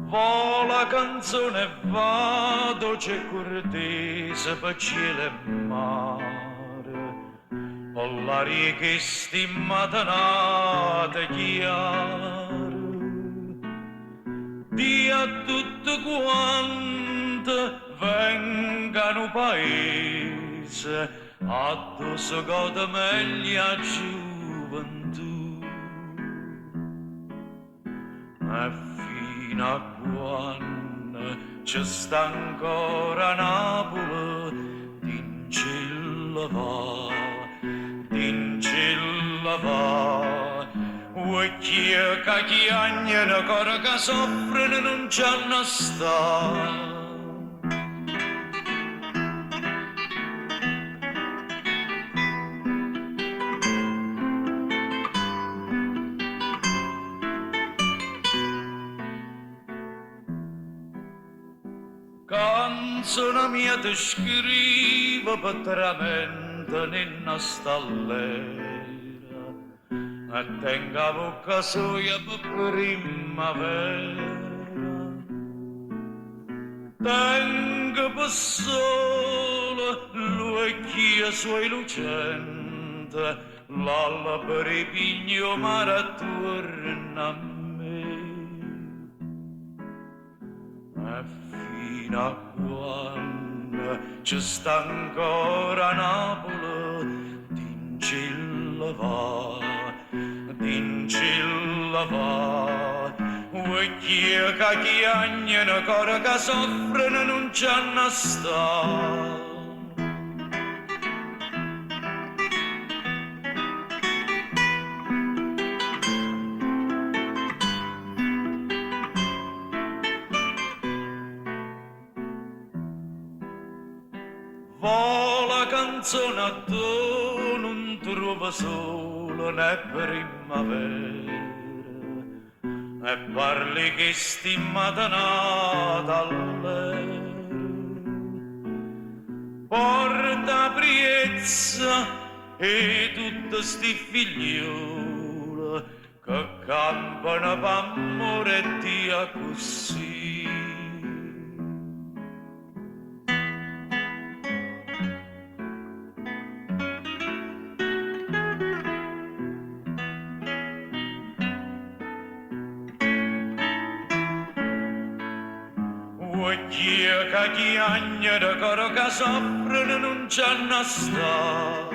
Vola canzone va, dolce cortese per cielo e mare, con l'aria che stimmata nata chiara, di a tutte quante vengano paese, a tu si gode meglio a gioventù. E fino a quando ci sta ancora Napoli, d'incilla va, occhi che chiagnano, cor che soffrono non c'hanno sta. Canzone mia ti scrivo per tramento nella stallera e tengo a bocca soia per primavera. Tengo per solo l'occhio suoi lucente, l'albero e pigno mare attorno a me. E fino a quando ci sta ancora Napoli, d'incilla va, occhi che chiagnano, cor che soffrono non c'hanno sta. Vola canzone a tu non trova solo né primavera e parli che stimmata nata all'era porta priezza e tutte sti figlioli che campano p'amore e dia così. Occhi che chiagnano, cor che soffrono non c'hanno sta.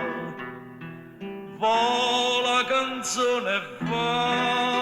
Vola canzone va.